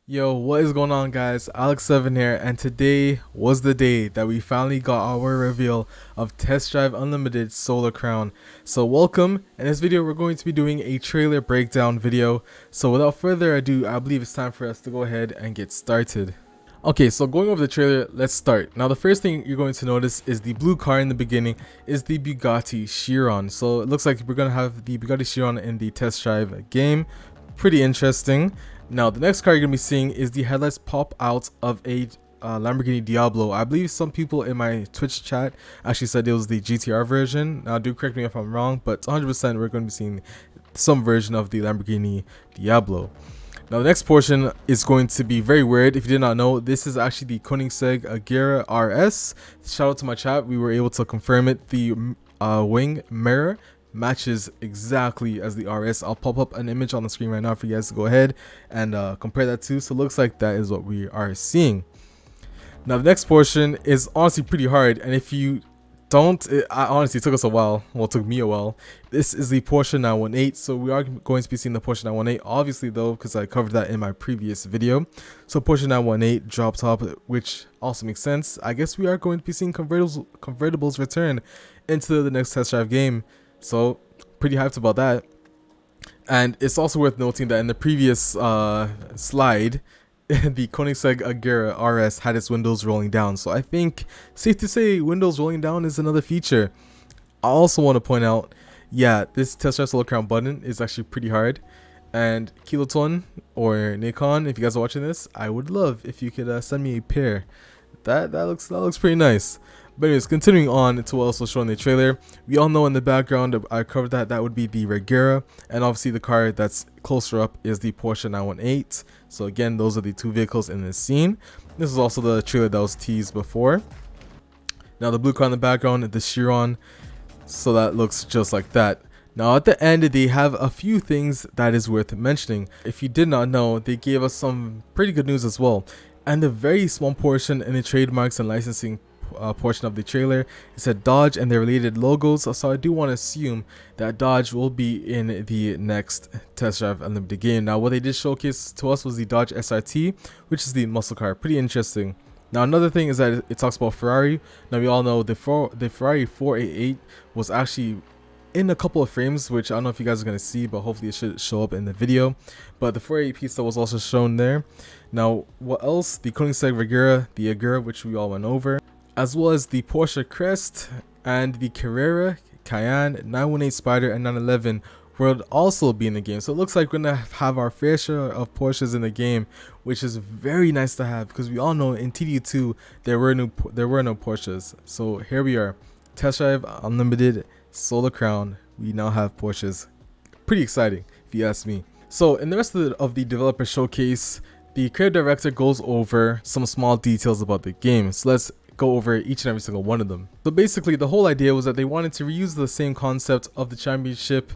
Yo, what is going on, guys? Alex7 here, and today was the day that we finally got our reveal of Test Drive Unlimited Solar Crown. So welcome. In this video we're going to be doing a trailer breakdown video. So without further ado, I believe it's time for us to go ahead and get started. Okay, so going over the trailer, let's start. Now the first thing you're going to notice is the blue car in the beginning is the Bugatti Chiron. So it looks like we're going to have the Bugatti Chiron in the Test Drive game. Pretty interesting. Now the next car you're going to be seeing is the headlights pop out of a Lamborghini Diablo. I believe some people in my Twitch chat actually said it was the GTR version. Now do correct me if I'm wrong, but 100% we're going to be seeing some version of the Lamborghini Diablo. Now the next portion is going to be very weird. If you did not know, this is actually the Koenigsegg Agera RS. Shout out to my chat, we were able to confirm it. The wing mirror matches exactly as the RS. I'll pop up an image on the screen right now for you guys to go ahead and compare that to. So it looks like that is what we are seeing. Now the next portion is honestly pretty hard, and if you don't, honestly took us a while. Well, it took me a while. This is the Porsche 918, so we are going to be seeing the Porsche 918, obviously though, because I covered that in my previous video. So Porsche 918 drop top, which also makes sense. I guess we are going to be seeing convertibles return into the next test drive game. So pretty hyped about that. And it's also worth noting that in the previous slide, the Koenigsegg Agera RS had its windows rolling down. So I think safe to say windows rolling down is another feature. I also want to point out, yeah, this test drive solar crown button is actually pretty hard. And Kiloton or Nikon, if you guys are watching this, I would love if you could send me a pair. That looks pretty nice. But anyways, continuing on to what else was shown in the trailer, we all know in the background, I covered that would be the Regera, and obviously the car that's closer up is the Porsche 918. So again, those are the two vehicles in this scene. This is also the trailer that was teased before. Now the blue car in the background, the Chiron, so that looks just like that. Now at the end, they have a few things that is worth mentioning. If you did not know, they gave us some pretty good news as well. And a very small portion in the trademarks and licensing portion of the trailer, it said Dodge and their related logos. So I do want to assume that Dodge will be in the next Test Drive Unlimited game. Now what they did showcase to us was the Dodge SRT, which is the muscle car. Pretty interesting. Now another thing is that it talks about Ferrari. Now we all know the Ferrari 488 was actually in a couple of frames, which I don't know if you guys are going to see, but hopefully it should show up in the video. But the 488 piece that was also shown there. Now what else? The Koenigsegg Regera, the Agera, which we all went over, as well as the Porsche Crest and the Carrera, Cayenne, 918 Spider, and 911 will also be in the game. So it looks like we're gonna have our fair share of Porsches in the game, which is very nice to have, because we all know in TDU2 there were no Porsches. So here we are, Test Drive Unlimited Solar Crown. We now have Porsches. Pretty exciting, if you ask me. So in the rest of the developer showcase, the creative director goes over some small details about the game. So let's go over each and every single one of them. So basically the whole idea was that they wanted to reuse the same concept of the championship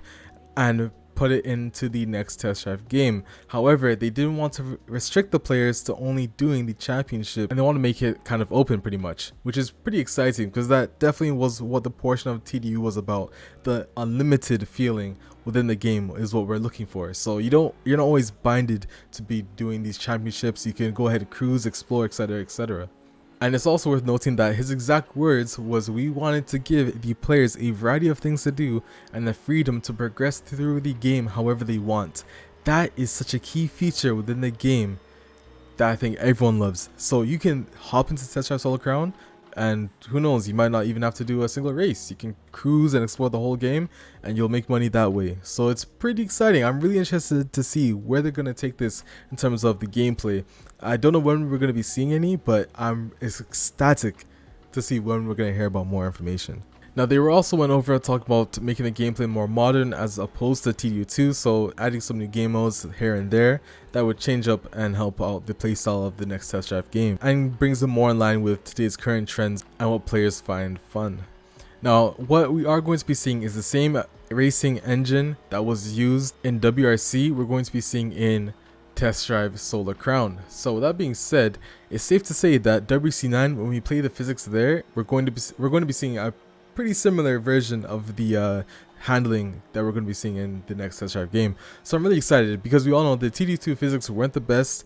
and put it into the next test drive game. However, they didn't want to restrict the players to only doing the championship, and they want to make it kind of open pretty much, which is pretty exciting, because that definitely was what the portion of TDU was about. The unlimited feeling within the game is what we're looking for. So you're not always binded to be doing these championships. You can go ahead and cruise, explore, etc, etc. And it's also worth noting that his exact words was, we wanted to give the players a variety of things to do and the freedom to progress through the game however they want. That is such a key feature within the game that I think everyone loves. So you can hop into Test Drive Solar Crown, and who knows, you might not even have to do a single race. You can cruise and explore the whole game, and you'll make money that way. So it's pretty exciting. I'm really interested to see where they're going to take this in terms of the gameplay. I don't know when we're going to be seeing any, but I'm ecstatic to see when we're going to hear about more information. Now they were also went over talk about making the gameplay more modern as opposed to TDU2, so adding some new game modes here and there that would change up and help out the playstyle of the next test drive game, and brings them more in line with today's current trends and what players find fun. Now what we are going to be seeing is the same racing engine that was used in WRC we're going to be seeing in Test Drive Solar Crown. So with that being said, it's safe to say that WC9, when we play the physics there, we're going to be seeing a pretty similar version of the handling that we're going to be seeing in the next test drive game. So I'm really excited, because we all know the TD2 physics weren't the best,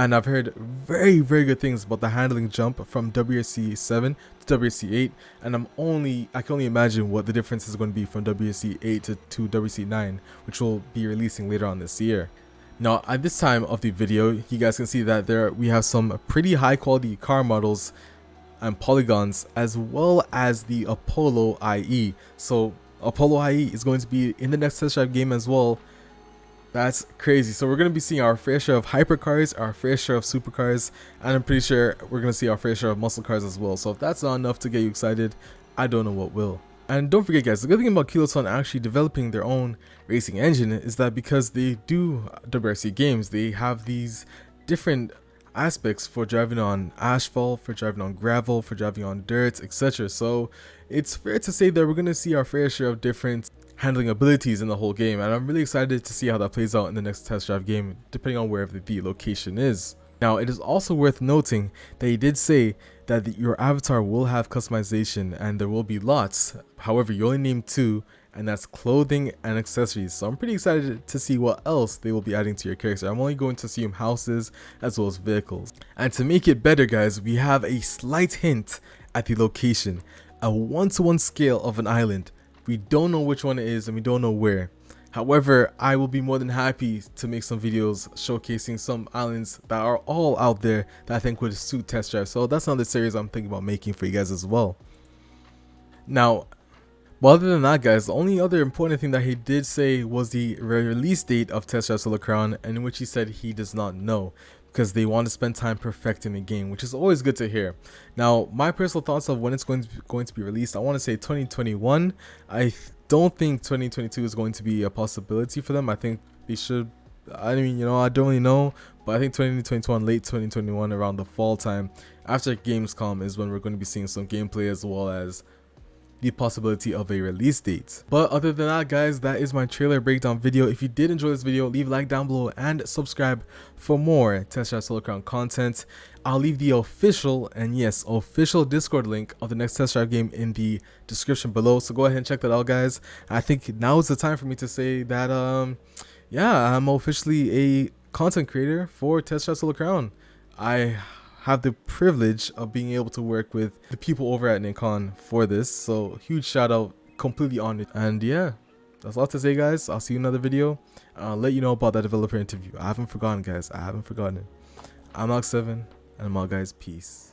And I've heard very, very good things about the handling jump from WRC 7 to WRC 8, and I can only imagine what the difference is going to be from WRC 8 to WRC 9, which will be releasing later on this year. Now, at this time of the video, you guys can see that we have some pretty high quality car models and polygons, as well as the Apollo IE. So Apollo IE is going to be in the next test drive game as well. That's crazy. So we're going to be seeing our fair share of hypercars, our fair share of supercars, and I'm pretty sure we're going to see our fair share of muscle cars as well. So if that's not enough to get you excited, I don't know what will. And don't forget guys, the good thing about Kiloton actually developing their own racing engine is that because they do WRC games, they have these different aspects for driving on asphalt, for driving on gravel, for driving on dirt, etc. So it's fair to say that we're going to see our fair share of different handling abilities in the whole game, and I'm really excited to see how that plays out in the next test drive game, depending on wherever the location is. Now, it is also worth noting that he did say that your avatar will have customization and there will be lots. However, you only name 2, and that's clothing and accessories. So I'm pretty excited to see what else they will be adding to your character. I'm only going to assume houses as well as vehicles. And to make it better guys, we have a slight hint at the location, a 1-to-1 scale of an island. We don't know which one it is and we don't know where. However, I will be more than happy to make some videos showcasing some islands that are all out there that I think would suit test drive. So that's another series I'm thinking about making for you guys as well. Now, but other than that guys, the only other important thing that he did say was the release date of Test Drive Solar Crown, in which he said he does not know, because they want to spend time perfecting the game, which is always good to hear. Now, my personal thoughts of when it's going to be released, I want to say 2021. I don't think 2022 is going to be a possibility for them. I think they should, I mean, you know, I don't really know, but I think 2021, late 2021, around the fall time, after Gamescom, is when we're going to be seeing some gameplay as well as the possibility of a release date. But other than that guys, that is my trailer breakdown video. If you did enjoy this video, leave a like down below and subscribe for more Test Drive Solar Crown content. I'll leave the official, and yes, official Discord link of the next test drive game in the description below, so go ahead and check that out guys. I think now is the time for me to say that yeah, I'm officially a content creator for Test Drive Solar Crown. I have the privilege of being able to work with the people over at Nikon for this, so huge shout out, completely honored. And yeah, that's all to say guys. I'll see you in another video. I'll let you know about that developer interview. I haven't forgotten guys, I haven't forgotten it. I'm Alex7 and I'm out guys, peace.